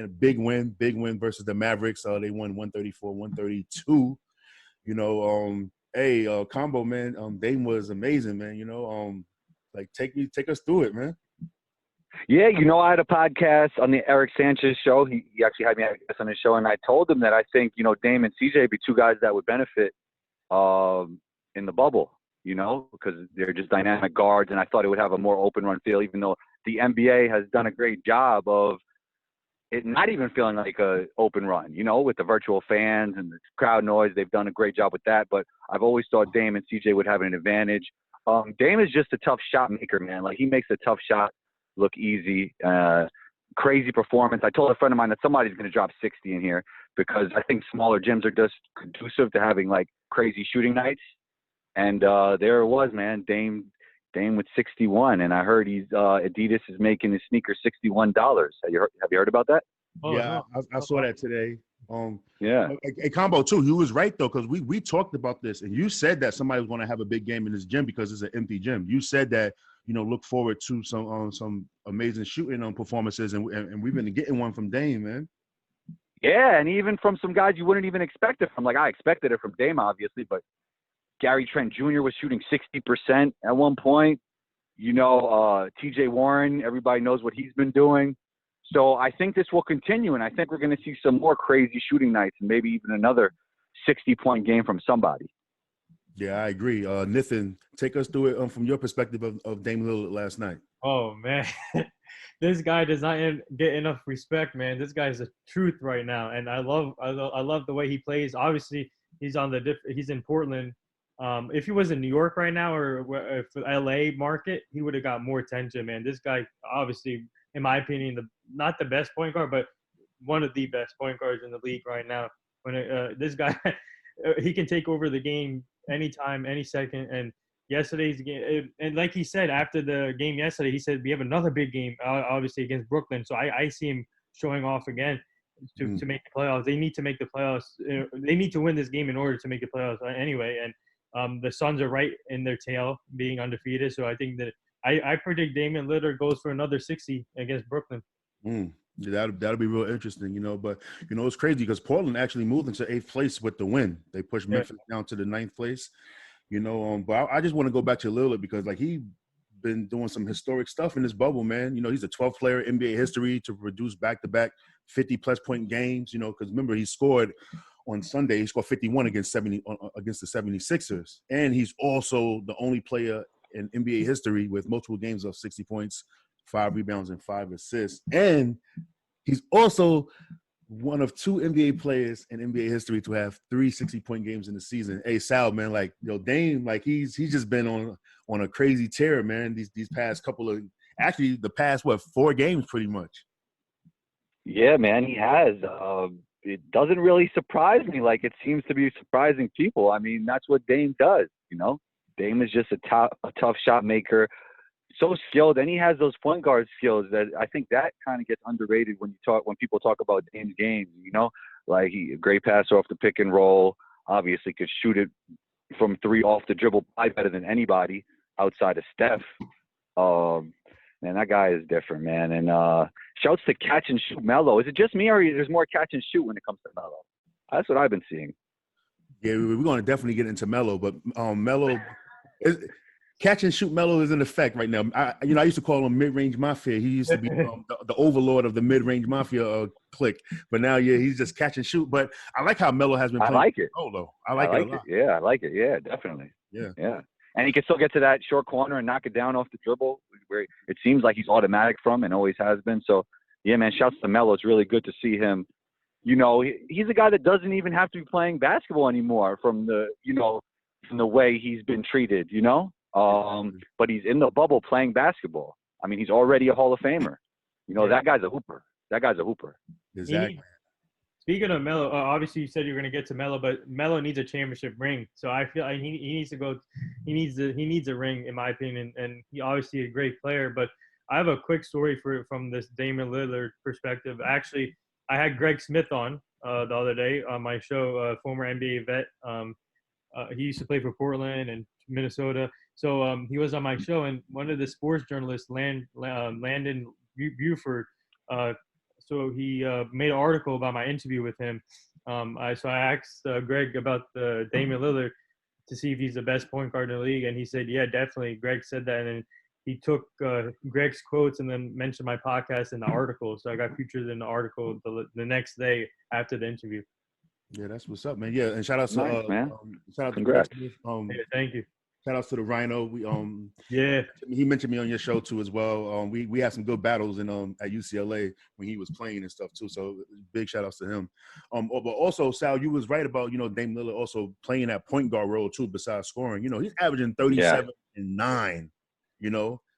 man. Big win versus the Mavericks. They won 134-132. Combo, man. Dame was amazing, man. Take us through it, man. Yeah, I had a podcast on the Eric Sanchez show. He actually had me on his show, and I told him that I think, Dame and CJ would be two guys that would benefit in the bubble, because they're just dynamic guards, and I thought it would have a more open run feel, even though the NBA has done a great job of it not even feeling like a open run, with the virtual fans and the crowd noise. They've done a great job with that, but I've always thought Dame and CJ would have an advantage. Dame is just a tough shot maker, man. Like, he makes a tough shot look easy. Crazy performance. I told a friend of mine that somebody's going to drop 60 in here, because I think smaller gyms are just conducive to having like crazy shooting nights. And there it was, man. Dame with 61, and I heard Adidas is making his sneakers $61. Have you heard about that? Oh, yeah, no. I saw that today. Yeah. A Combo too. You was right though, because we talked about this, and you said that somebody was going to have a big game in this gym because it's an empty gym. You said that look forward to some amazing shooting performances, and we've been getting one from Dame, man. Yeah, and even from some guys you wouldn't even expect it from. Like, I expected it from Dame, obviously, but Gary Trent Jr. was shooting 60% at one point. TJ Warren, everybody knows what he's been doing. So I think this will continue, and I think we're going to see some more crazy shooting nights, and maybe even another 60-point game from somebody. Yeah, I agree. Nathan, take us through it from your perspective of Dame Lillard last night. Oh, man. This guy does not get enough respect, man. This guy's the truth right now, and I love the way he plays. Obviously, he's in Portland. If he was in New York right now, or if the LA market, he would have got more attention, man. This guy, obviously, in my opinion, not the best point guard, but one of the best point guards in the league right now. This guy, he can take over the game anytime, any second. And yesterday's game, and like he said after the game yesterday, he said we have another big game, obviously against Brooklyn. So I see him showing off again to make the playoffs. They need to make the playoffs. They need to win this game in order to make the playoffs anyway. And the Suns are right in their tail, being undefeated. So I think that I predict Damian Lillard goes for another 60 against Brooklyn. Yeah, that'll be real interesting, But, it's crazy because Portland actually moved into 8th place with the win. They pushed Memphis down to the 9th place, But I just want to go back to Lillard because, like, he been doing some historic stuff in this bubble, man. He's the 12th player in NBA history to produce back-to-back 50-plus point games, because remember, he scored on Sunday. He scored 51 against the 76ers. And he's also the only player in NBA history with multiple games of 60 points, 5 rebounds, and 5 assists. And he's also one of 2 NBA players in NBA history to have 3 60-point games in the season. Hey, Sal, man, Dame, he's just been on a crazy tear, man, these past couple of – actually, the past, 4 games pretty much. Yeah, man, he has. It doesn't really surprise me like it seems to be surprising people. I mean, that's what Dame does, Dame is just a tough shot maker, so skilled, and he has those point guard skills that I think that kind of gets underrated when people talk about Dame's game. Like a great passer off the pick and roll. Obviously, could shoot it from 3 off the dribble better than anybody outside of Steph. Man, that guy is different, man. And shouts to catch and shoot Melo. Is it just me, or there's more catch and shoot when it comes to Melo? That's what I've been seeing. Yeah, we're going to definitely get into Melo, but Melo catch and shoot Melo is in effect right now. I used to call him Mid-Range Mafia. He used to be the overlord of the Mid-Range Mafia clique, but now he's just catch and shoot. But I like how Melo has been playing. I like it. Though. I like it a lot. Yeah, I like it. Yeah, definitely. Yeah. And he can still get to that short corner and knock it down off the dribble, where it seems like he's automatic from and always has been. So, yeah, man, shouts to Melo. It's really good to see him. He's a guy that doesn't even have to be playing basketball anymore from the way he's been treated, but he's in the bubble playing basketball. I mean, he's already a Hall of Famer. That guy's a hooper. Exactly. Speaking of Melo, obviously you said you're going to get to Melo, but Melo needs a championship ring. So I feel he needs to go. He needs a ring, in my opinion, and he obviously a great player. But I have a quick story from this Damian Lillard perspective. Actually, I had Greg Smith on the other day on my show, former NBA vet. He used to play for Portland and Minnesota. So he was on my show, and one of the sports journalists, Landon Buford, so he made an article about my interview with him. I asked Greg about the Damian Lillard to see if he's the best point guard in the league, and he said, yeah, definitely. Greg said that, and then he took Greg's quotes and then mentioned my podcast in the article. So I got featured in the article the next day after the interview. Yeah, that's what's up, man. Yeah, and shout out to Nice, man. shout out Congrats. to Greg Yeah, thank you. shout outs to the Rhino. We Yeah, he mentioned me on your show too as well. We had some good battles in at UCLA when he was playing and stuff too. So big shout outs to him. But also Sal, you was right about Dame Lillard also playing that point guard role too. Besides scoring, he's averaging 37 and 9.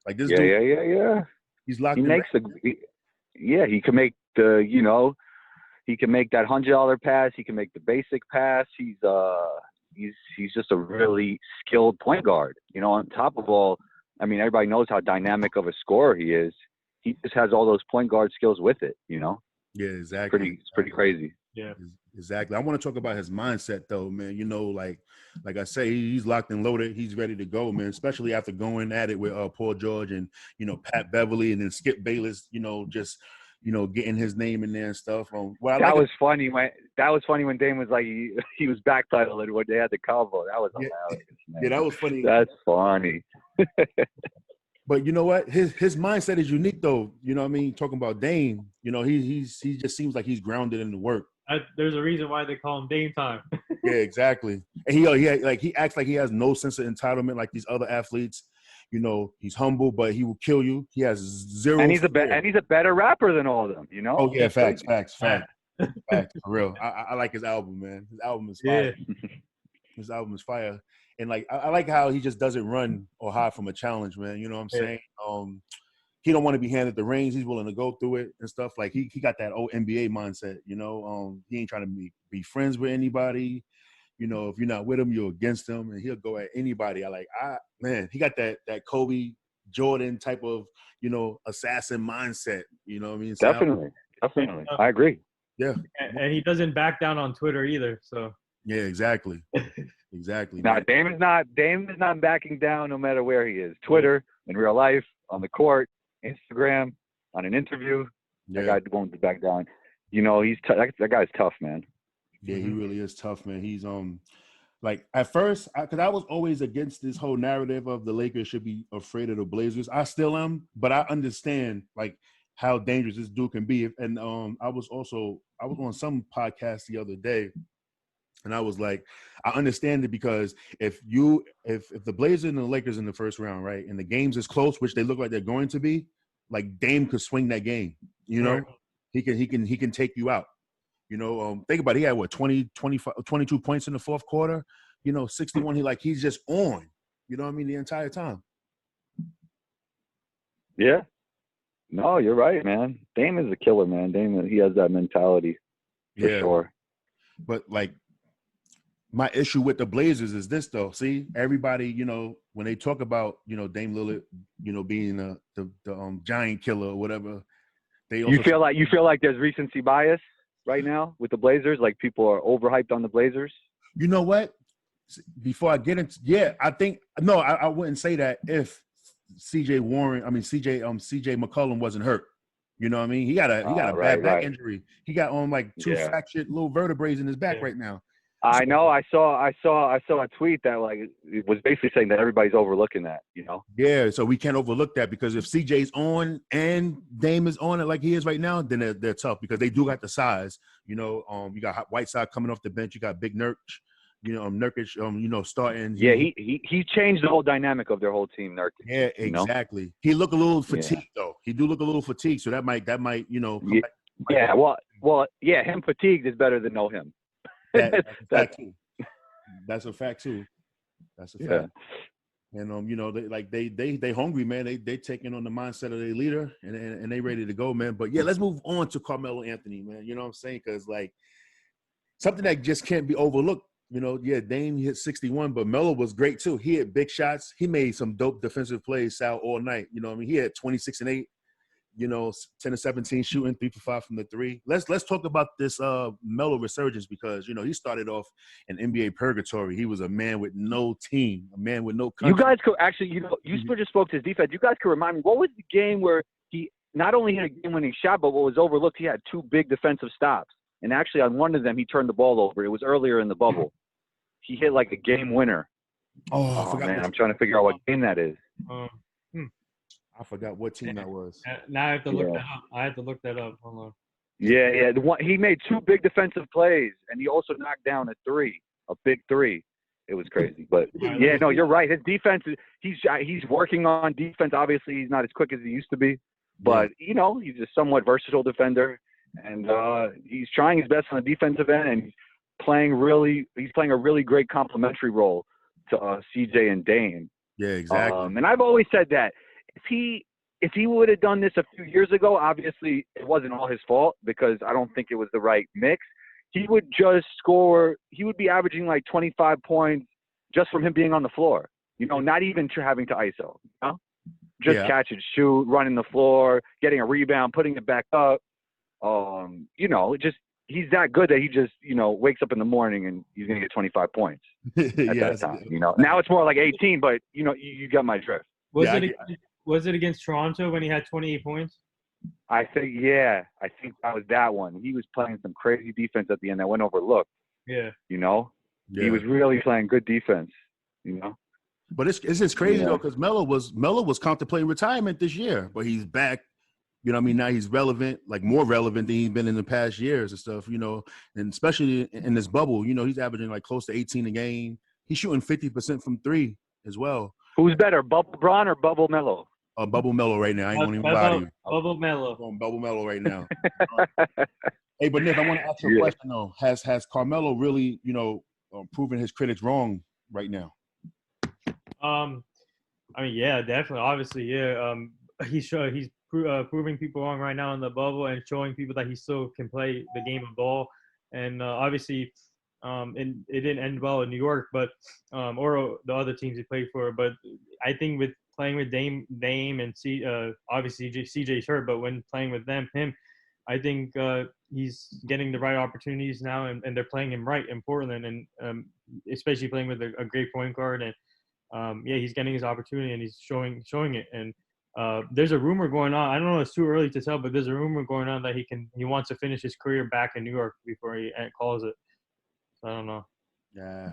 Like this dude. Yeah. He's locked. He in. makes he can make the he can make that $100 pass. He can make the basic pass. He's just a really skilled point guard. On top of all, I mean, everybody knows how dynamic of a scorer he is. He just has all those point guard skills with it. Yeah, exactly. It's pretty crazy. yeah. Exactly. I want to talk about his mindset though, man. Like I say, he's locked and loaded. He's ready to go, man. Especially after going at it with Paul George and Pat Beverly and then Skip Bayless. Just getting his name in there and stuff. That was funny when Dame was like he was backpedaling when they had the combo. That was hilarious, man. Yeah, that was funny. That's funny. But you know what? His mindset is unique though. You know what I mean? Talking about Dame, he just seems like he's grounded in the work. There's a reason why they call him Dame Time. Yeah, exactly. And he acts like he has no sense of entitlement like these other athletes. He's humble, but he will kill you. He has zero. And he's a better rapper than all of them. Oh yeah, facts. For real. I like his album, man. His album is fire. Yeah. His album is fire. And I like how he just doesn't run or hide from a challenge, man. You know what I'm saying? He don't want to be handed the reins. He's willing to go through it and stuff. Like he got that old NBA mindset. He ain't trying to be friends with anybody. If you're not with him, you're against him, and he'll go at anybody. He got that Kobe Jordan type of assassin mindset. You know what I mean? Definitely. I agree. Yeah. And he doesn't back down on Twitter either. So. Yeah, exactly. Exactly. Now Dame is not backing down no matter where he is. Twitter, in real life, on the court, Instagram, on an interview. Yeah. That guy won't back down. That guy's tough, man. Yeah, he really is tough, man. He's at first, because I was always against this whole narrative of the Lakers should be afraid of the Blazers. I still am, but I understand how dangerous this dude can be. And I was on some podcast the other day, and I was like, I understand it because if the Blazers and the Lakers in the first round, right, and the games is close, which they look like they're going to be, Dame could swing that game. Right. He can take you out. Think about it. He had 22 points in the fourth quarter. 61. He's just on. You know what I mean? The entire time. Yeah. No, you're right, man. Dame is a killer, man. Dame, he has that mentality for sure. But my issue with the Blazers is this though. See, everybody, when they talk about Dame Lillard, being the giant killer or whatever, they also you feel like there's recency bias right now with the Blazers? Like people are overhyped on the Blazers? You know what? Before I get into I think no, I wouldn't say that if CJ McCollum wasn't hurt. You know what I mean? He got a bad back injury. He got on two fractured little vertebrae in his back right now. I know. I saw a tweet that it was basically saying that everybody's overlooking that. Yeah, so we can't overlook that because if CJ's on and Dame is on it like he is right now, then they're tough because they do got the size. You got Whiteside coming off the bench. You got Big Nurkic. Nurkic. Starting. Yeah, he changed the whole dynamic of their whole team. Nurkic. Yeah, exactly. He looked a little fatigued though. He do look a little fatigued, so that might. Yeah. Well. Yeah. Him fatigued is better than no him. That's a fact too. That's a fact. And they hungry, man. They taking on the mindset of their leader and they ready to go, man. But yeah, let's move on to Carmelo Anthony, man. You know what I'm saying? Because something that just can't be overlooked. Dame hit 61, but Melo was great too. He hit big shots. He made some dope defensive plays, Sal, all night. He had 26 and 8. 10 and 17 shooting, 3 for 5 from the three. Let's talk about this Melo resurgence because he started off in NBA purgatory. He was a man with no team, a man with no country. You guys could actually, you just spoke to his defense. You guys could remind me, what was the game where not only hit a game-winning shot, but what was overlooked, he had 2 big defensive stops. And actually, on one of them, he turned the ball over. It was earlier in the bubble. He hit like a game winner. Oh, I forgot. Man, I'm trying to figure out what game that is. I forgot what team that was. Now I have to look that up. I have to look that up. Hold on. Yeah. He made 2 big defensive plays, and he also knocked down a big 3. It was crazy. But, yeah, no, you're right. His defense, he's working on defense. Obviously, he's not as quick as he used to be. But, he's a somewhat versatile defender. And he's trying his best on the defensive end, and he's playing a really great complementary role to CJ and Dame. Yeah, exactly. And I've always said that if he would have done this a few years ago, obviously it wasn't all his fault because I don't think it was the right mix. He would just score. He would be averaging like 25 points just from him being on the floor. Not even having to ISO. Just catch and shoot, running the floor, getting a rebound, putting it back up. He's that good that he just, wakes up in the morning and he's going to get 25 points at that time, Now it's more like 18, but, you got my drift. Was it against Toronto when he had 28 points? I think that was that one. He was playing some crazy defense at the end that went overlooked. Yeah. He was really playing good defense, But it's just crazy, though, because Melo was contemplating retirement this year, but he's back. Now he's relevant, like more relevant than he's been in the past years and stuff, and especially in this bubble, he's averaging like close to 18 a game. He's shooting 50% from 3 as well. Who's better, Bubble Bron or Bubble Melo? Bubble Melo right now. I ain't going to even lie to you. Bubble Melo. I'm on Bubble Melo right now. Hey, but Nick, I want to ask you a question, though. Has Carmelo really, proven his critics wrong right now? Yeah, definitely. Obviously, yeah. He's proving people wrong right now in the bubble and showing people that he still can play the game of ball. And obviously, and it didn't end well in New York, but or the other teams he played for. But I think with playing with Dame and obviously CJ's hurt, but when playing with him, I think he's getting the right opportunities now, and they're playing him right in Portland, and especially playing with a great point guard. And he's getting his opportunity and he's showing it. And there's a rumor going on. I don't know, it's too early to tell, but there's a rumor going on that he wants to finish his career back in New York before he calls it. So I don't know. Yeah,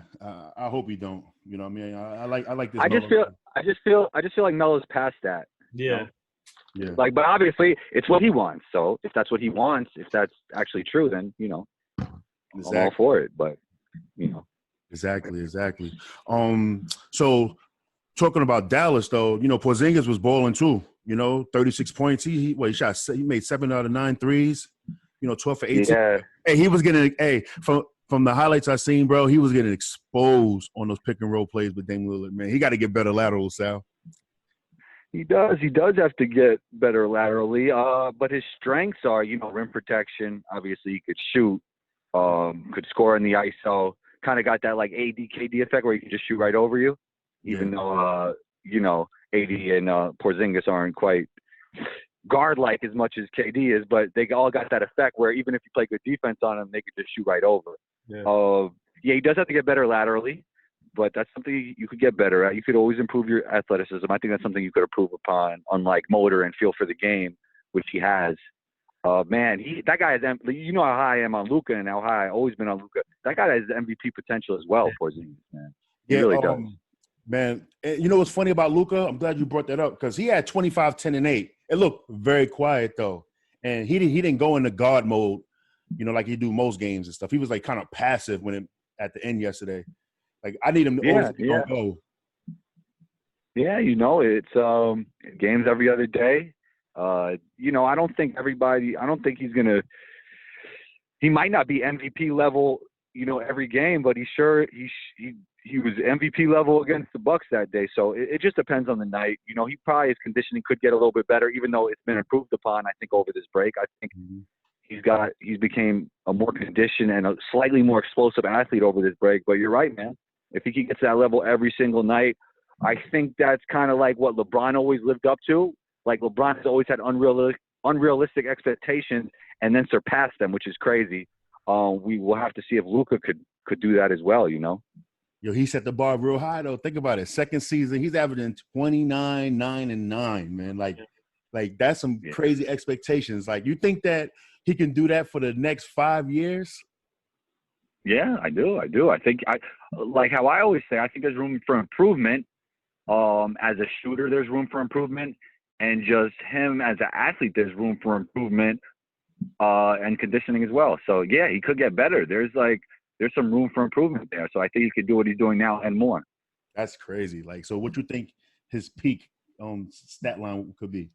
I hope he don't. You know what I mean? I like this. I just feel like Melo's past that. Yeah. Yeah. But obviously it's what he wants. So if that's what he wants, if that's actually true, then I'm all for it. But Exactly. So talking about Dallas, though, Porzingis was balling too. 36 points. He made 7 out of 9 threes. 12 for 18. Yeah. Hey, he was getting from the highlights I seen, bro. He was getting exposed on those pick and roll plays with Dame Lillard. Man, he got to get better laterals, Sal. He does. He does have to get better laterally. But his strengths are, rim protection. Obviously, he could shoot. Could score in the ISO. Kind of got that like AD KD effect where he can just shoot right over you. Even though, AD and Porzingis aren't quite guard-like as much as KD is, but they all got that effect where even if you play good defense on them, they could just shoot right over. Yeah, he does have to get better laterally, but that's something you could get better at. You could always improve your athleticism. I think that's something you could improve upon, unlike motor and feel for the game, which he has. That guy has, how high I am on Luka and how high I've always been on Luka. That guy has MVP potential as well, Porzingis, man. He really does. Man, you know what's funny about Luka? I'm glad you brought that up because he had 25, 10, and 8. It looked very quiet, though. And he didn't go into guard mode, like he do most games and stuff. He was, like, kind of passive at the end yesterday. Like, I need him to always go. Yeah, it's games every other day. I don't think he's going to – he might not be MVP level, every game, but he was MVP level against the Bucks that day. So it just depends on the night. He probably his conditioning could get a little bit better, even though it's been improved upon, I think, over this break. I think he's became a more conditioned and a slightly more explosive athlete over this break. But you're right, man. If he can get to that level every single night, I think that's kind of like what LeBron always lived up to. Like LeBron has always had unrealistic expectations and then surpassed them, which is crazy. We will have to see if Luka could do that as well, Yo, he set the bar real high, though. Think about it. Second season, he's averaging 29, 9, and 9, man. Like Like, that's some crazy expectations. Like, you think that he can do that for the next 5 years? Yeah, I do. I think like how I always say, I think there's room for improvement. As a shooter, there's room for improvement, and just him as an athlete, there's room for improvement, and conditioning as well. So yeah, he could get better. There's some room for improvement there. So I think he could do what he's doing now and more. That's crazy. Like, so what you think his peak stat line could be?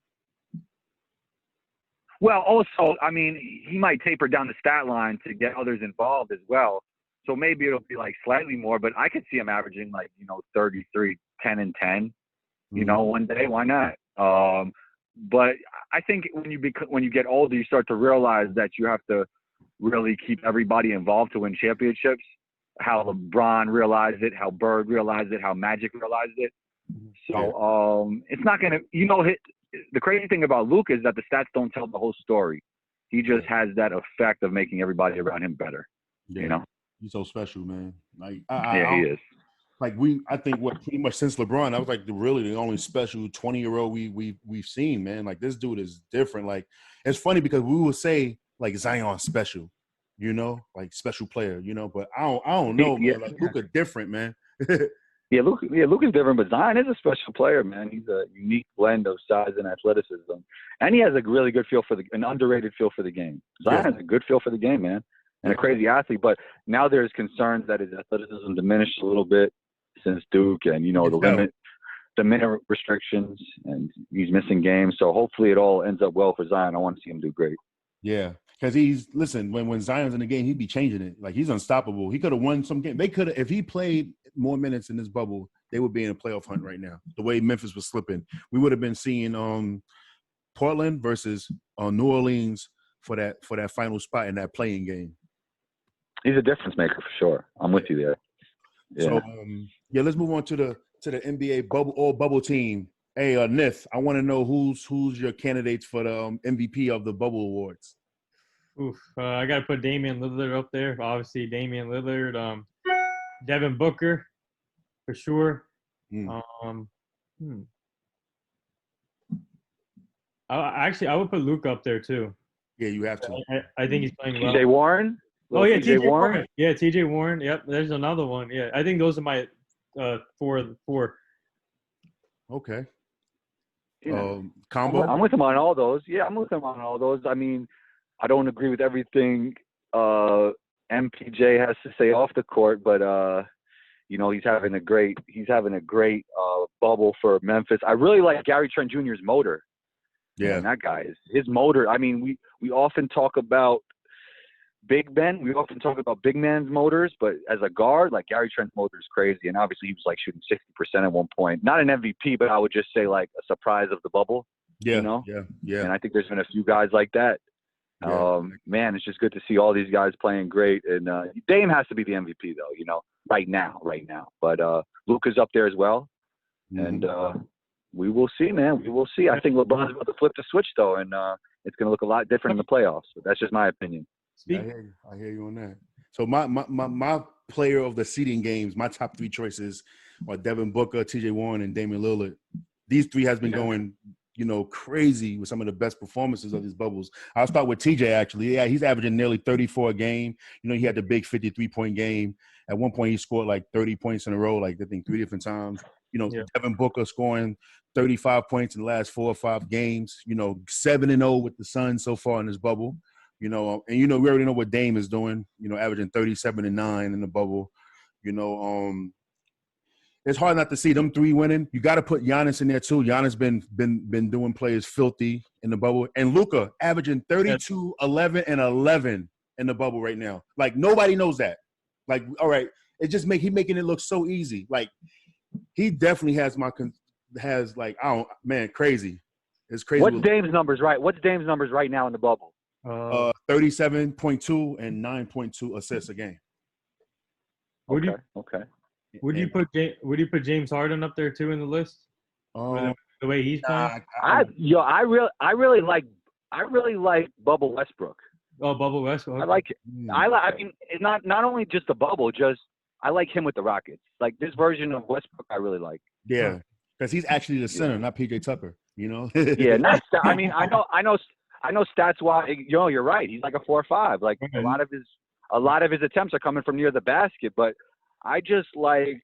Well, also, I mean, he might taper down the stat line to get others involved as well. So maybe it'll be like slightly more, but I could see him averaging 33, 10 and 10, one day. Why not? But I think when you get older, you start to realize that you have to really keep everybody involved to win championships. How LeBron realized it, how Bird realized it, how Magic realized it. So it's not going to, the crazy thing about Luke is that the stats don't tell the whole story. He just has that effect of making everybody around him better. Yeah. He's so special, man. Like, he is. Like, I think pretty much since LeBron, that was like the only special 20-year-old we've seen, man. Like, this dude is different. Like, it's funny because we would say like Zion special, like special player, but I don't know, man. Like, Luka different, man. Yeah, Luke is different, but Zion is a special player, man. He's a unique blend of size and athleticism, and he has a really good feel an underrated feel for the game. Zion has a good feel for the game, man, and a crazy athlete. But now there's concerns that his athleticism diminished a little bit since Duke, and the minute restrictions, and he's missing games. So hopefully it all ends up well for Zion. I want to see him do great. Yeah. Because when Zion's in the game, he'd be changing it. Like, he's unstoppable. He could have won some game. They could have, if he played more minutes in this bubble, they would be in a playoff hunt right now. The way Memphis was slipping, we would have been seeing Portland versus New Orleans for that final spot in that playing game. He's a difference maker for sure. I'm with you there. Yeah. So let's move on to the NBA bubble team. Hey, Nith, I want to know who's your candidates for the MVP of the bubble awards. I got to put Damian Lillard up there. Obviously, Damian Lillard. Devin Booker, for sure. I would put Luke up there, too. Yeah, you have to. I think he's playing well. TJ Warren? Oh, yeah, TJ Warren. Yeah, TJ Warren. Yep, there's another one. Yeah, I think those are my four. Okay. Yeah. Combo? I'm with him on all those. Yeah, I'm with him on all those. I mean, I don't agree with everything MPJ has to say off the court, but he's having a great bubble for Memphis. I really like Gary Trent Jr.'s motor. Yeah, and that guy is his motor. I mean, we often talk about big men. We often talk about big man's motors, but as a guard, like Gary Trent's motor is crazy. And obviously, he was like shooting 60% at one point. Not an MVP, but I would just say like a surprise of the bubble. Yeah, yeah. And I think there's been a few guys like that. Yeah. Man, it's just good to see all these guys playing great. And Dame has to be the MVP, though, right now. But Luka's up there as well. Mm-hmm. And we will see, man. We will see. I think LeBron's about to flip the switch, though, and it's going to look a lot different in the playoffs. But that's just my opinion. Yeah, I hear you on that. So my player of the seeding games, my top three choices are Devin Booker, TJ Warren, and Damian Lillard. These three has been going crazy with some of the best performances of these bubbles. I'll start with TJ, actually. Yeah, he's averaging nearly 34 a game. He had the big 53-point game. At one point, he scored like 30 points in a row, like I think 3 different times. Devin Booker scoring 35 points in the last 4 or 5 games. 7-0 with the Suns so far in this bubble. And we already know what Dame is doing. Averaging 37 and 9 in the bubble. It's hard not to see them three winning. You got to put Giannis in there too. Giannis been doing plays filthy in the bubble, and Luka averaging 32, 11, and 11 in the bubble right now. Like, nobody knows that. Like, all right, he making it look so easy. Like, he definitely has crazy. It's crazy. What's Dame's numbers right now in the bubble? 37.2 and 9.2 assists a game. Okay. Would you put James Harden up there too in the list? The way he's playing. I really like Bubble Westbrook. Oh, Bubble Westbrook. I like it. I mean, it's not only just the bubble, just I like him with the Rockets. Like, this version of Westbrook, I really like. Yeah, because he's actually the center, not PJ Tucker. You know. Yeah, not. I mean, I know. Stats wise, you're right. He's like a 4-5. Like a lot of his attempts are coming from near the basket. But I just like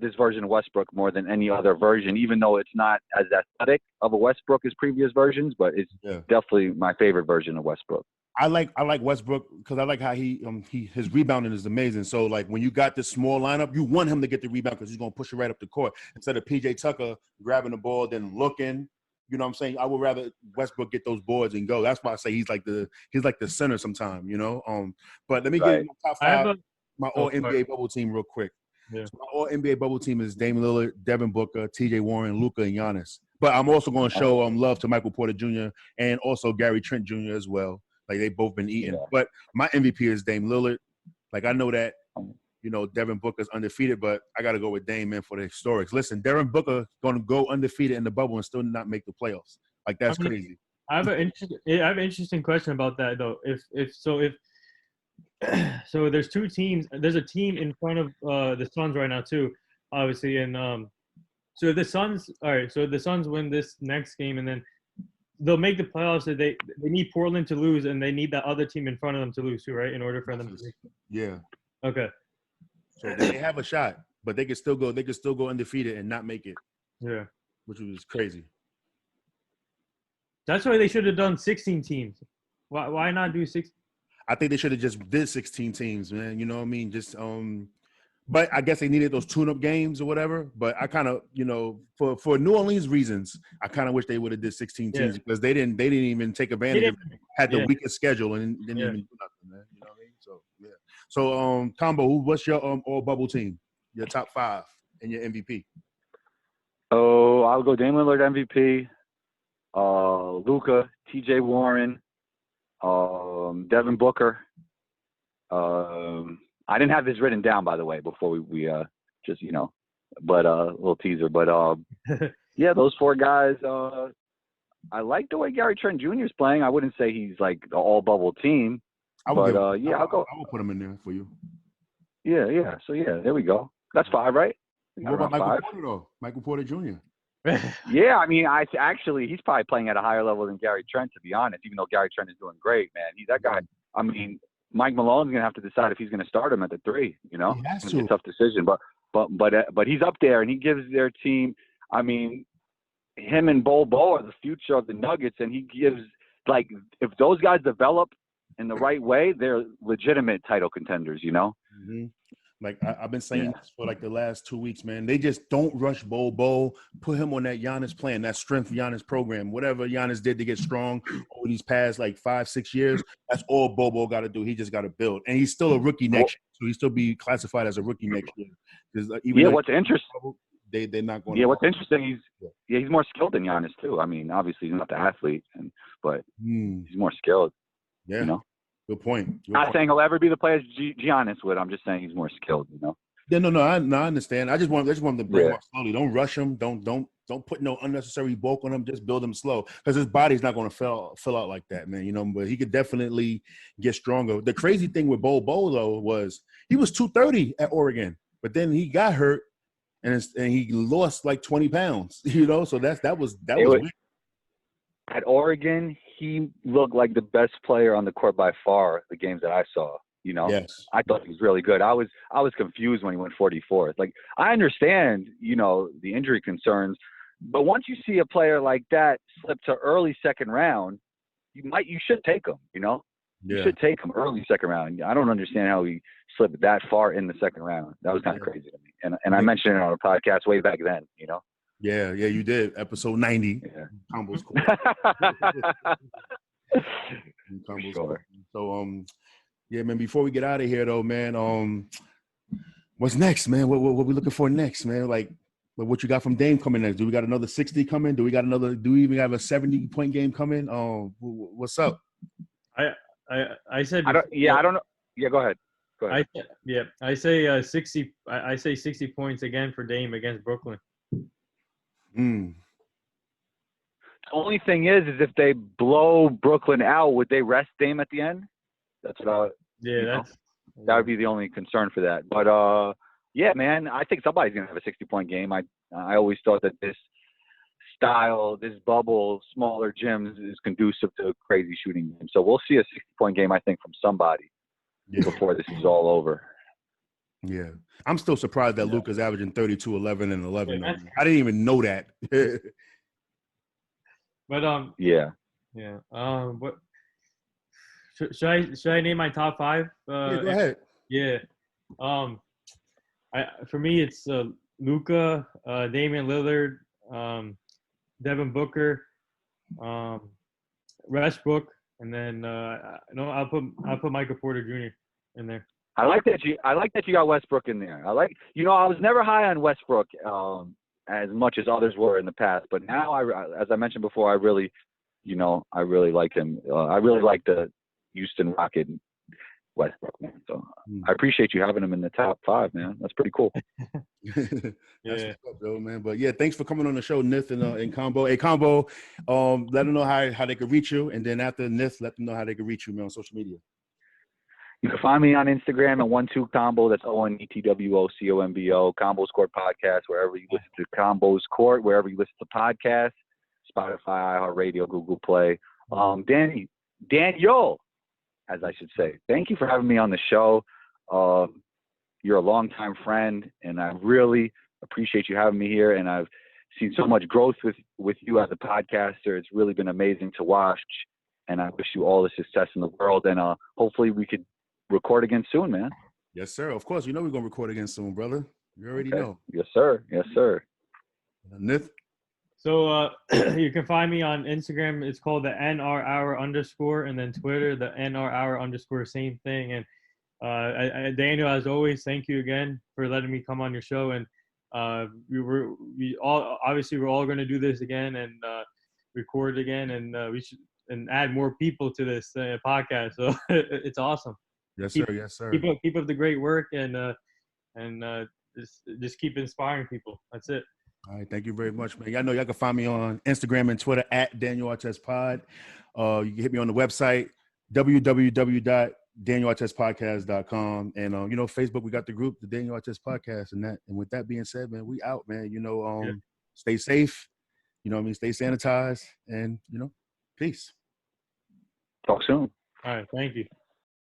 this version of Westbrook more than any other version, even though it's not as athletic of a Westbrook as previous versions. But it's definitely my favorite version of Westbrook. I like Westbrook because I like how his rebounding is amazing. So like when you got this small lineup, you want him to get the rebound because he's gonna push it right up the court instead of PJ Tucker grabbing the ball then looking. You know what I'm saying? I would rather Westbrook get those boards and go. That's why I say he's like the center sometime. You know. But let me get my top 5, my All NBA bubble team real quick. Yeah. So my All NBA bubble team is Damian Lillard, Devin Booker, T.J. Warren, Luka, and Giannis. But I'm also going to show love to Michael Porter Jr. and also Gary Trent Jr. as well. Like they've both been eating. Yeah. But my MVP is Dame Lillard. Like I know that, Devin Booker's undefeated, but I got to go with Dame, man, for the historics. Listen, Devin Booker going to go undefeated in the bubble and still not make the playoffs. Like that's crazy. I have an interesting question about that though. So there's two teams. There's a team in front of the Suns right now too, obviously, and so if the Suns, all right. So if the Suns win this next game, and then they'll make the playoffs. So they need Portland to lose, and they need that other team in front of them to lose too, right? In order for them to make it. Yeah. Okay. So they have a shot, but they could still go. They could still go undefeated and not make it. Yeah. Which was crazy. That's why they should have done 16 teams. Why not do 6? I think they should have just did 16 teams, man. You know what I mean? Just but I guess they needed those tune-up games or whatever. But I kind of, for New Orleans reasons, I kind of wish they would have did 16 teams because they didn't even take advantage of it. Had the weakest schedule and didn't even do nothing, man. You know what I mean? So yeah. So Combo, what's your all bubble team? Your top 5 and your MVP? Oh, I'll go Damian Lillard MVP, Luka, T.J. Warren, Devin Booker. I didn't have this written down, by the way, before we just, but a little teaser. But, yeah, those 4 guys, I like the way Gary Trent Jr. is playing. I wouldn't say he's like the all-bubble team. I'll go. I will put him in there for you. Yeah. So, yeah, there we go. That's 5, right? What about Michael Porter, though? Michael Porter Jr. Yeah, I mean, he's probably playing at a higher level than Gary Trent, to be honest, even though Gary Trent is doing great, man. He's that guy. I mean, Mike Malone's going to have to decide if he's going to start him at the 3, He has to. It's a tough decision, but he's up there, and he gives their team, I mean, him and Bol are the future of the Nuggets, and he gives, like, if those guys develop in the right way, they're legitimate title contenders, Mm-hmm. Like I've been saying this for like the last 2 weeks, man. They just don't rush Bol. Put him on that Giannis plan, that strength Giannis program. Whatever Giannis did to get strong over these past like 5-6 years, that's all Bol got to do. He just got to build, and he's still a rookie next year, so he'll still be classified as a rookie next year. What's interesting? They're not going. Yeah, what's interesting? He's more skilled than Giannis too. I mean, obviously he's not the athlete, but he's more skilled. Yeah. Good point. Not saying he'll ever be the player Giannis would. I'm just saying he's more skilled, Yeah, no, I understand. I just want him to bring him up slowly. Don't rush him. Don't put no unnecessary bulk on him. Just build him slow because his body's not going to fill out like that, man. But he could definitely get stronger. The crazy thing with Bol though was he was 230 at Oregon, but then he got hurt and he lost like 20 pounds. So that was weird. At Oregon, he looked like the best player on the court by far. The games that I saw, Yes. I thought he was really good. I was confused when he went 44th. Like I understand, the injury concerns, but once you see a player like that slip to early second round, you should take him. You should take him early second round. I don't understand how he slipped that far in the second round. That was kind of crazy to me. And I mentioned it on a podcast way back then. Yeah, you did. Episode 90. Yeah. Combo's cool. Combo's Sure. Cool. So, yeah, man, before we get out of here, though, man, what's next, man? What we looking for next, man? Like, what you got from Dame coming next? Do we got another 60 coming? Do we even have a 70-point game coming? What's up? I said. I don't know. Yeah, go ahead. I say 60. I say 60 points again for Dame against Brooklyn. The only thing is if they blow Brooklyn out, would they rest Dame at the end? That's what that would be the only concern for that. But yeah, man, I think somebody's gonna have a 60-point game. I always thought that this style, this bubble, smaller gyms is conducive to a crazy shooting game. So we'll see a 60-point game, I think, from somebody before this is all over. Yeah. I'm still surprised that Luka's averaging 32, 11, and 11. I didn't even know that. But yeah. What should I name my top 5? Yeah, go ahead. Yeah. For me it's Luka, Damian Lillard, Devin Booker, Westbrook, and then I'll put Michael Porter Jr. in there. I like that you got Westbrook in there. I was never high on Westbrook as much as others were in the past, but now as I mentioned before, I really like him. I really like the Houston Rocket Westbrook, man. So I appreciate you having him in the top 5, man. That's pretty cool. That's what's up, though, man. But yeah, thanks for coming on the show, Nith and Combo. Hey, Combo, let them know how they can reach you, and then after Nith, let them know how they can reach you, man, on social media. You can find me on Instagram at 12combo. That's ONETWOCOMBO. Combo's Court Podcast, wherever you listen to Combo's Court, wherever you listen to podcasts, Spotify, iHeartRadio, Google Play. Daniel, as I should say, thank you for having me on the show. You're a longtime friend, and I really appreciate you having me here. And I've seen so much growth with you as a podcaster. It's really been amazing to watch. And I wish you all the success in the world. And hopefully we could record again soon, man. Yes, sir. Of course. You know we're going to record again soon, brother. You already know. Yes, sir. Yes, sir. Nith? So you can find me on Instagram. It's called the NR Hour _, and then Twitter, the NR Hour _, same thing. And Daniel, as always, thank you again for letting me come on your show. And we're all going to do this again and record again, and we should add more people to this podcast. So it's awesome. Yes, sir. Yes, sir. Keep up the great work, and just keep inspiring people. That's it. All right, thank you very much, man. Y'all know y'all can find me on Instagram and Twitter at Daniel Artest Pod. You can hit me on the website, www.danielartestpodcast.com. And, Facebook, we got the group, the Daniel Artest Podcast. And with that being said, man, we out, man. Stay safe. Stay sanitized. And, peace. Talk soon. All right, thank you.